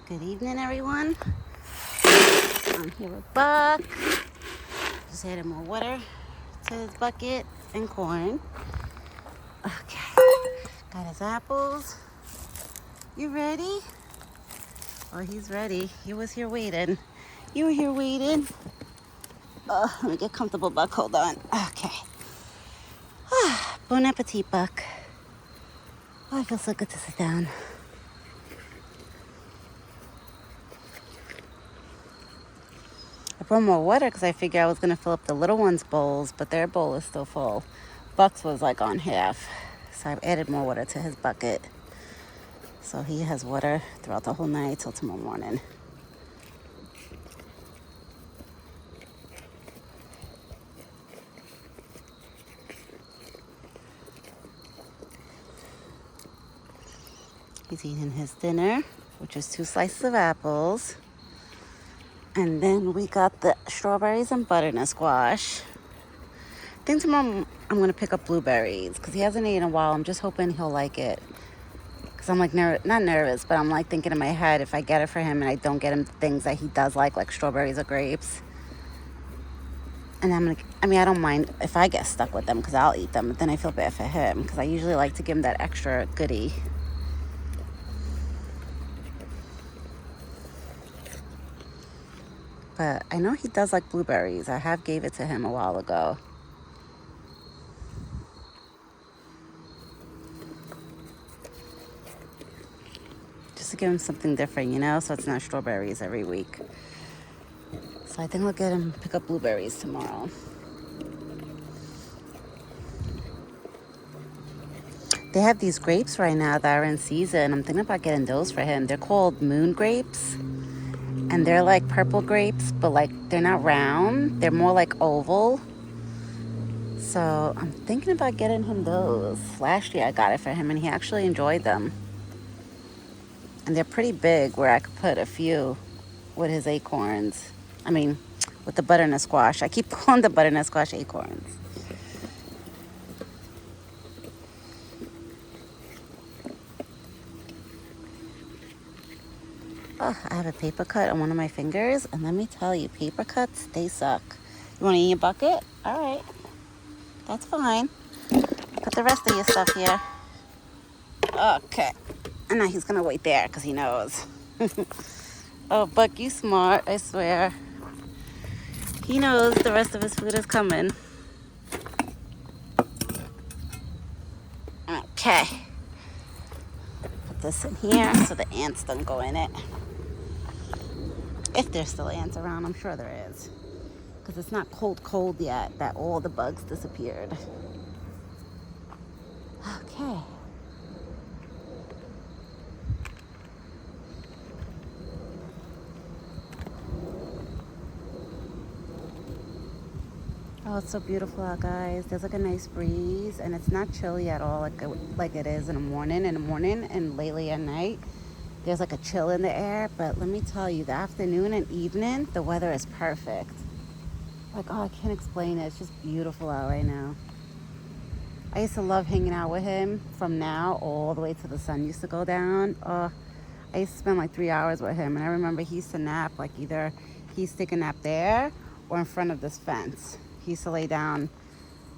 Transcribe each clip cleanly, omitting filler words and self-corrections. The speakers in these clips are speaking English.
Good evening, everyone. I'm here with Buck. Just added more water to his bucket and corn. Okay. Got his apples. You ready? Oh, he's ready. He was here waiting. You were here waiting. Oh, let me get comfortable, Buck. Hold on. Okay. Bon appetit, Buck. Oh, it feels so good to sit down. I brought more water because I figured I was going to fill up the little ones' bowls, but their bowl is still full. Buck's was like on half. So I've added more water to his bucket. So he has water throughout the whole night till tomorrow morning. He's eating his dinner, which is 2 slices of apples. And then we got the strawberries and butternut squash. I think tomorrow I'm going to pick up blueberries because he hasn't eaten in a while. I'm just hoping he'll like it. Because I'm like, not nervous, but I'm like thinking in my head, if I get it for him and I don't get him things that he does like strawberries or grapes. And I don't mind if I get stuck with them because I'll eat them, but then I feel bad for him because I usually like to give him that extra goodie. But I know he does like blueberries. I have gave it to him a while ago. Just to give him something different, so it's not strawberries every week. So I think we'll get him pick up blueberries tomorrow. They have these grapes right now that are in season. I'm thinking about getting those for him. They're called moon grapes. And they're like purple grapes, but they're not round. They're more like oval. So I'm thinking about getting him those. Last year I got it for him and he actually enjoyed them. And they're pretty big where I could put a few with his acorns. With the butternut squash. I keep calling the butternut squash acorns. Oh, I have a paper cut on one of my fingers. And let me tell you, paper cuts, they suck. You want to eat your bucket? All right. That's fine. Put the rest of your stuff here. Okay. And now he's going to wait there because he knows. Oh, Buck, you smart, I swear. He knows the rest of his food is coming. Okay. Put this in here so the ants don't go in it. If there's still ants around, I'm sure there is. Because it's not cold yet that all the bugs disappeared. Okay. Oh, it's so beautiful out, guys. There's a nice breeze, and it's not chilly at all like it is in the morning. And lately at night, there's a chill in the air. But let me tell you, the afternoon and evening, the weather is perfect. I can't explain it. It's just beautiful out right now. I used to love hanging out with him from now all the way till the sun used to go down. I used to spend 3 hours with him, and I remember he used to nap either he used to take a nap there or in front of this fence. He used to lay down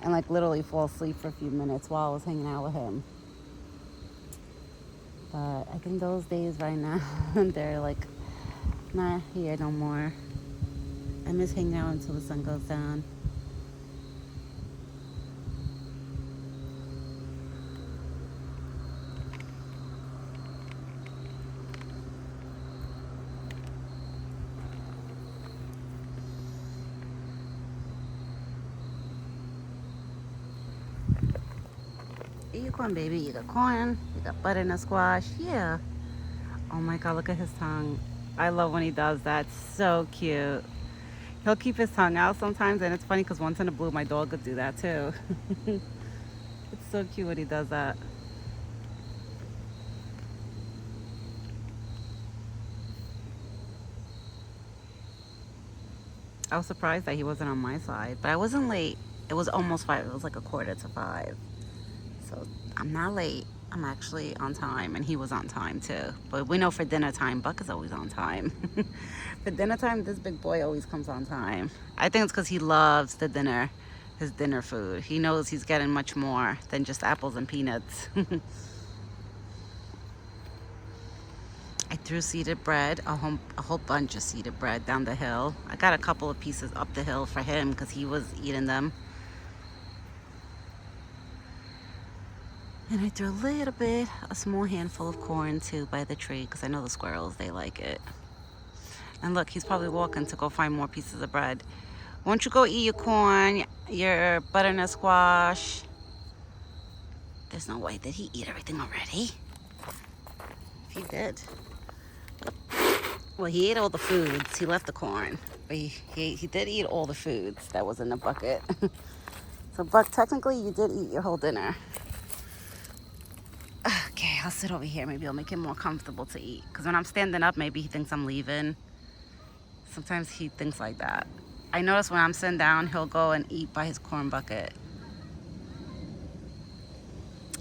and literally fall asleep for a few minutes while I was hanging out with him. But I think those days right now, they're not here no more. I miss hanging out until the sun goes down. Eat your corn, baby. You got corn. You got butternut squash. Yeah. Oh my God, look at his tongue. I love when he does that. So cute. He'll keep his tongue out sometimes, and it's funny because once in a blue, my dog would do that too. It's so cute when he does that. I was surprised that he wasn't on my side, but I wasn't late. It was almost 5. It was 4:45. So I'm not late. I'm actually on time, and he was on time too. But we know for dinner time, Buck is always on time. For dinner time, this big boy always comes on time. I think it's because he loves the dinner, his dinner food. He knows he's getting much more than just apples and peanuts. I threw seeded bread, a whole bunch of seeded bread down the hill. I got a couple of pieces up the hill for him because he was eating them. And I threw a little bit, a small handful of corn too by the tree because I know the squirrels, they like it. And look, he's probably walking to go find more pieces of bread. Won't you go eat your corn, your butternut squash? There's no way. Did he eat everything already? If he did. Well, he ate all the foods. He left the corn. But he did eat all the foods that was in the bucket. So, Buck, technically you did eat your whole dinner. Okay, I'll sit over here. Maybe I'll make him more comfortable to eat. Because when I'm standing up, maybe he thinks I'm leaving. Sometimes he thinks like that. I notice when I'm sitting down, he'll go and eat by his corn bucket.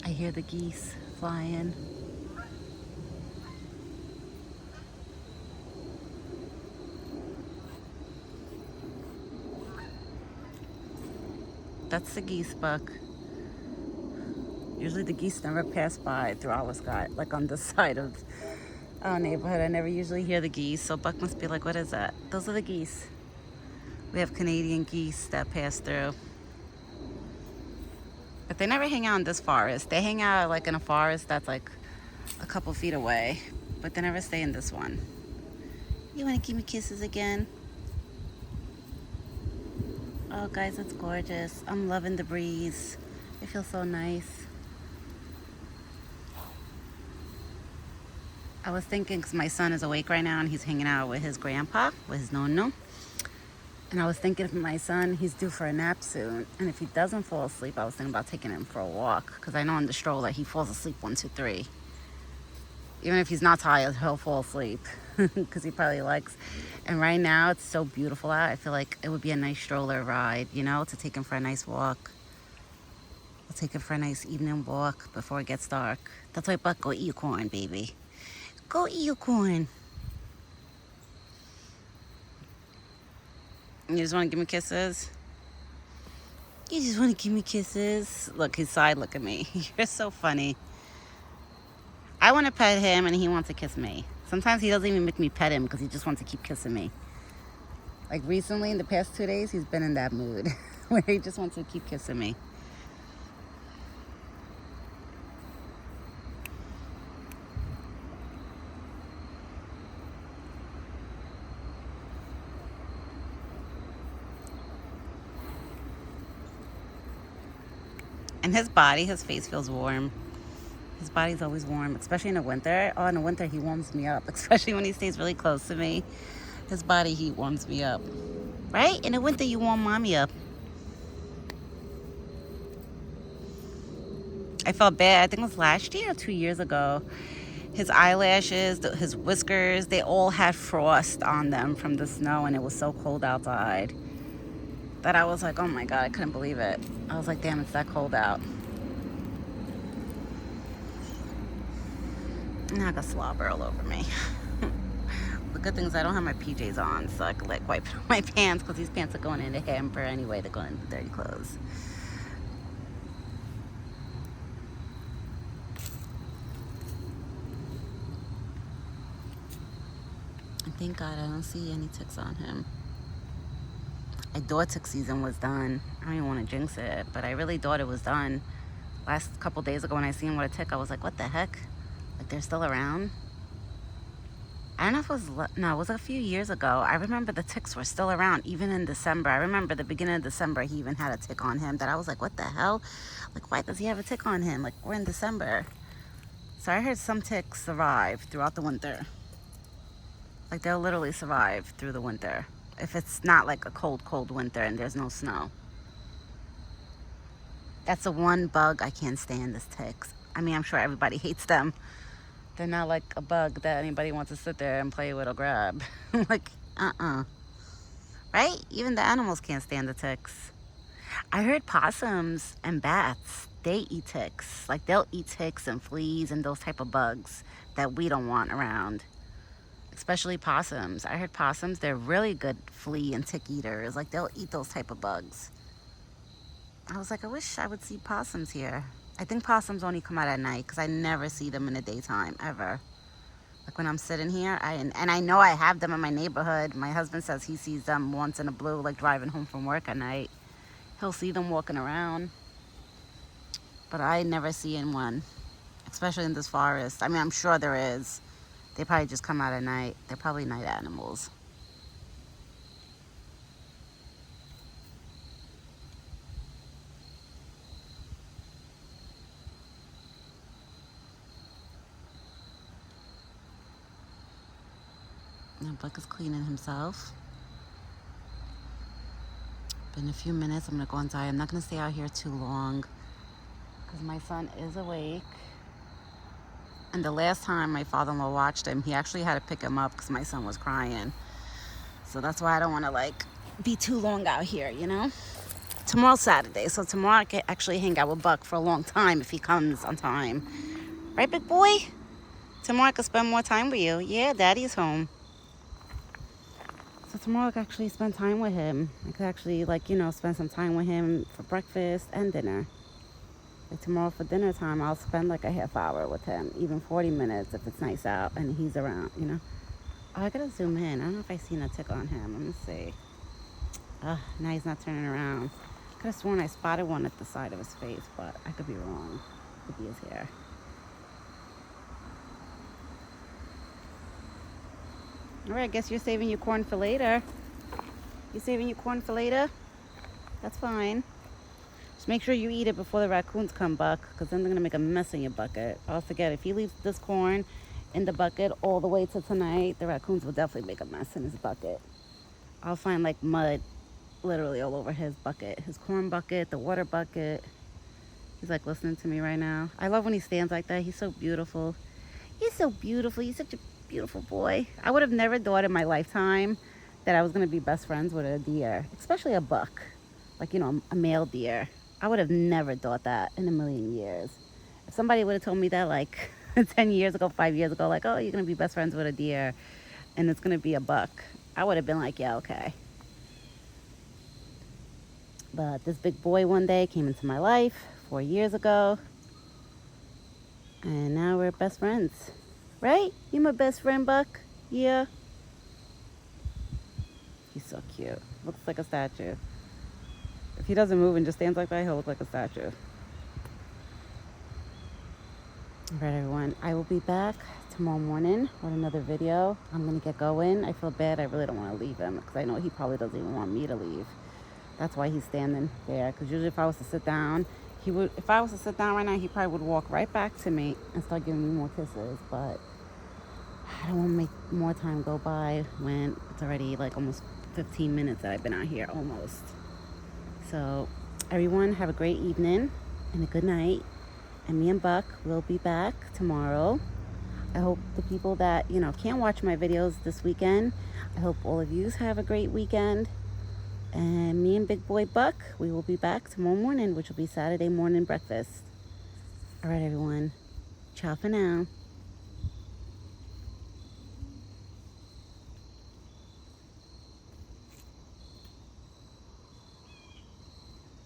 I hear the geese flying. That's the geese, Buck. Usually the geese never pass by through our sky, like on this side of our neighborhood. I never usually hear the geese, so Buck must be like, what is that? Those are the geese. We have Canadian geese that pass through. But they never hang out in this forest. They hang out like in a forest that's like a couple feet away, but they never stay in this one. You want to give me kisses again? Oh, guys, it's gorgeous. I'm loving the breeze. It feels so nice. I was thinking, because my son is awake right now and he's hanging out with his grandpa, with his nono. And I was thinking if my son, he's due for a nap soon. And if he doesn't fall asleep, I was thinking about taking him for a walk. Because I know on the stroller, he falls asleep 1, 2, 3. Even if he's not tired, he'll fall asleep. Because he probably likes. And right now, it's so beautiful out. I feel like it would be a nice stroller ride, you know, to take him for a nice walk. I'll take him for a nice evening walk before it gets dark. That's why Buck, go eat your corn, baby. Go eat your corn. You just want to give me kisses? You just want to give me kisses? Look, his side look at me. You're so funny. I want to pet him and he wants to kiss me. Sometimes he doesn't even make me pet him because he just wants to keep kissing me. Like recently, in the past 2 days, he's been in that mood where he just wants to keep kissing me. And his body, his face feels warm. His body's always warm, especially in the winter. Oh, in the winter, he warms me up, especially when he stays really close to me. His body heat warms me up. Right? In the winter, you warm mommy up. I felt bad. I think it was last year or 2 years ago. His eyelashes, his whiskers, they all had frost on them from the snow, and it was so cold outside that I was like, oh my God, I couldn't believe it. I was like, damn, it's that cold out. Now I got slobber all over me. The good thing is I don't have my PJs on, so I can like wipe my pants because these pants are going in the hamper anyway. They're going into dirty clothes. And thank God I don't see any ticks on him. I thought tick season was done. I don't even want to jinx it, but I really thought it was done. Last couple days ago when I seen what a tick, I was like, what the heck? Like they're still around? I don't know if it was, no, it was a few years ago. I remember the ticks were still around, even in December. I remember the beginning of December, he even had a tick on him that I was like, what the hell? Like, why does he have a tick on him? Like, we're in December. So I heard some ticks survive throughout the winter. Like, they'll literally survive through the winter. If it's not like a cold, cold winter and there's no snow. That's the one bug I can't stand, is ticks. I mean, I'm sure everybody hates them. They're not like a bug that anybody wants to sit there and play with or grab. Like, Right? Even the animals can't stand the ticks. I heard possums and bats, they eat ticks. Like they'll eat ticks and fleas and those type of bugs that we don't want around. Especially possums. I heard possums, they're really good flea and tick eaters. Like they'll eat those type of bugs. I was like, I wish I would see possums here. I think possums only come out at night because I never see them in the daytime, ever. Like when I'm sitting here, and I know I have them in my neighborhood. My husband says he sees them once in a blue, like driving home from work at night. He'll see them walking around. But I never see in one, especially in this forest. I mean, I'm sure there is. They probably just come out at night. They're probably night animals. And Buck is cleaning himself. In a few minutes, I'm gonna go inside. I'm not gonna stay out here too long because my son is awake. And the last time my father-in-law watched him, he actually had to pick him up because my son was crying. So that's why I don't want to like be too long out here, you know? Tomorrow's Saturday, so tomorrow I can actually hang out with Buck for a long time if he comes on time. Right, big boy? Tomorrow I can spend more time with you. Yeah, Daddy's home. So tomorrow I can actually spend time with him. I could actually, like, you know, spend some time with him for breakfast and dinner. Like tomorrow for dinner time, I'll spend like a half hour with him, even 40 minutes if it's nice out and he's around, you know. Oh, I gotta zoom in. I don't know if I seen a tick on him. Let me see. Now he's not turning around. I could have sworn I spotted one at the side of his face, but I could be wrong. Could be his hair. All right, I guess you're saving your corn for later. You saving your corn for later? That's fine. Just make sure you eat it before the raccoons come, Buck, because then they're going to make a mess in your bucket. I'll forget, if he leaves this corn in the bucket all the way to tonight, the raccoons will definitely make a mess in his bucket. I'll find like mud literally all over his bucket. His corn bucket, the water bucket. He's like listening to me right now. I love when he stands like that. He's so beautiful. He's so beautiful. He's such a beautiful boy. I would have never thought in my lifetime that I was going to be best friends with a deer, especially a buck, like, you know, a male deer. I would have never thought that in a million years. If somebody would have told me that like 10 years ago, 5 years ago, like, oh, you're going to be best friends with a deer and it's going to be a buck, I would have been like, yeah, okay. But this big boy one day came into my life 4 years ago, and now we're best friends. Right? You my best friend, Buck? Yeah. He's so cute. Looks like a statue. If he doesn't move and just stands like that, he'll look like a statue. All right, everyone. I will be back tomorrow morning with another video. I'm going to get going. I feel bad. I really don't want to leave him because I know he probably doesn't even want me to leave. That's why he's standing there. Because usually if I was to sit down, he would. If I was to sit down right now, he probably would walk right back to me and start giving me more kisses. But I don't want to make more time go by when it's already like almost 15 minutes that I've been out here, almost. So everyone have a great evening and a good night. And me and Buck will be back tomorrow. I hope the people that, you know, can't watch my videos this weekend, I hope all of you have a great weekend. And me and big boy Buck, we will be back tomorrow morning, which will be Saturday morning breakfast. All right, everyone. Ciao for now.